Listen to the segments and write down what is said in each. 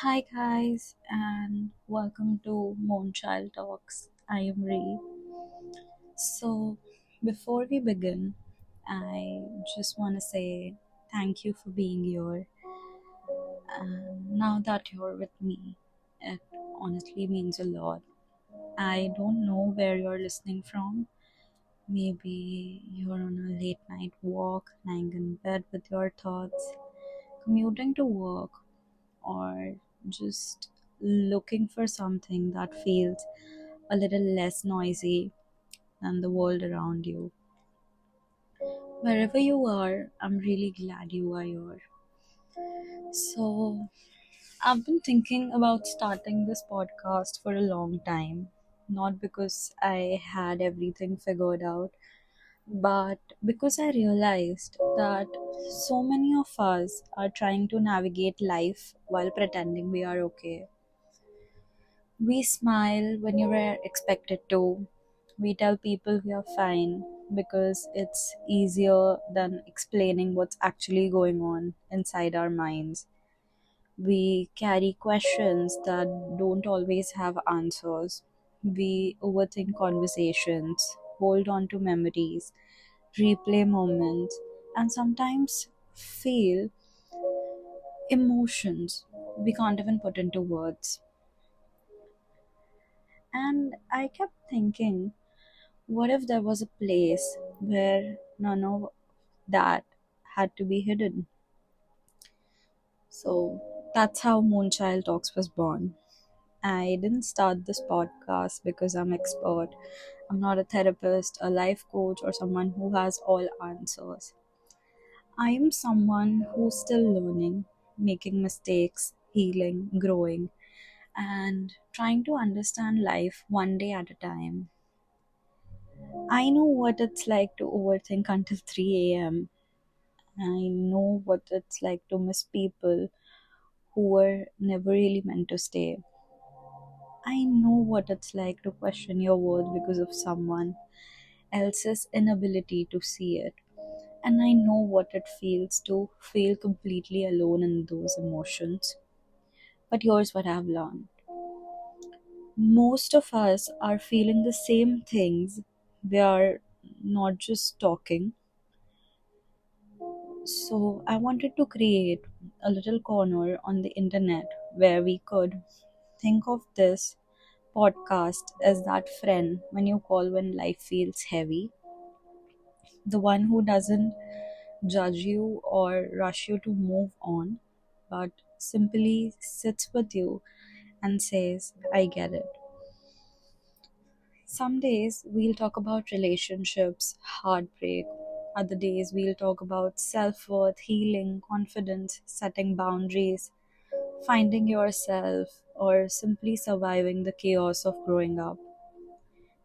Hi guys and welcome to Moonchild Talks. I am Ree. So before we begin, I just want to say thank you for being here. And now that you're with me, it honestly means a lot. I don't know where you're listening from. Maybe you're on a late night walk, lying in bed with your thoughts, commuting to work, or just looking for something that feels a little less noisy than the world around you. Wherever you are, I'm really glad you are here. So, I've been thinking about starting this podcast for a long time. Not because I had everything figured out, but because I realized that so many of us are trying to navigate life while pretending we are okay. We smile when you were expected to. We tell people we are fine because it's easier than explaining what's actually going on inside our minds. We carry questions that don't always have answers. We overthink conversations, hold on to memories, replay moments, and sometimes feel emotions we can't even put into words. And I kept thinking, what if there was a place where none of that had to be hidden? So that's how Moonchild Talks was born. I didn't start this podcast because I'm expert. I'm not a therapist, a life coach, or someone who has all answers. I am someone who's still learning, making mistakes, healing, growing, and trying to understand life one day at a time. I know what it's like to overthink until 3 a.m. I know what it's like to miss people who were never really meant to stay. I know what it's like to question your worth because of someone else's inability to see it. And I know what it feels to feel completely alone in those emotions. But here's what I've learned: most of us are feeling the same things. We are not just talking. So, I wanted to create a little corner on the internet where we could think of this podcast as that friend when you call when life feels heavy, the one who doesn't judge you or rush you to move on, but simply sits with you and says, I get it. Some days we'll talk about relationships, heartbreak. Other days we'll talk about self worth, healing, confidence, setting boundaries, finding yourself, or simply surviving the chaos of growing up.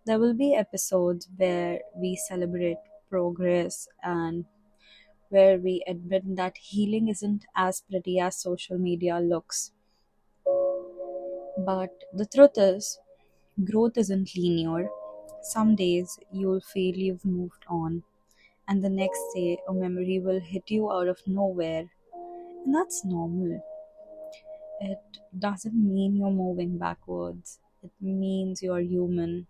There will be episodes where we celebrate progress and where we admit that healing isn't as pretty as social media looks. But the truth is, growth isn't linear. Some days you'll feel you've moved on, and the next day a memory will hit you out of nowhere. And that's normal. It doesn't mean you're moving backwards, it means you're human.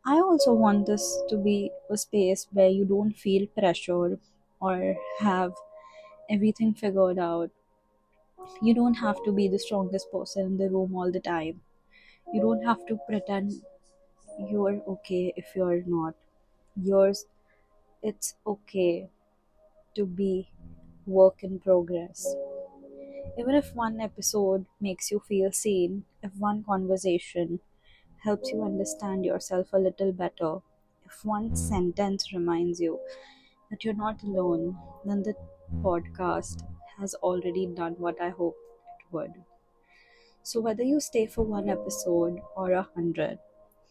I also want this to be a space where you don't feel pressured or have everything figured out. You don't have to be the strongest person in the room all the time. You don't have to pretend you're okay if you're not. Yours, it's okay to be work in progress. Even if one episode makes you feel seen, if one conversation helps you understand yourself a little better, if one sentence reminds you that you're not alone, then the podcast has already done what I hoped it would. So, whether you stay for one episode or 100,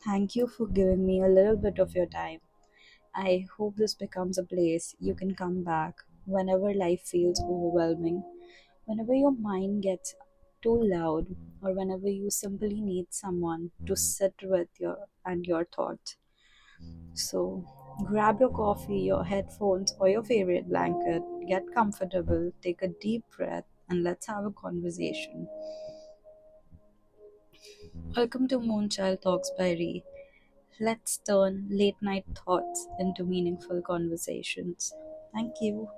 thank you for giving me a little bit of your time. I hope this becomes a place you can come back whenever life feels overwhelming, whenever your mind gets too loud, or whenever you simply need someone to sit with your thoughts. So grab your coffee, your headphones, or your favorite blanket, get comfortable, take a deep breath, and let's have a conversation. Welcome to Moonchild Talks by Ree. Let's turn late night thoughts into meaningful conversations. Thank you.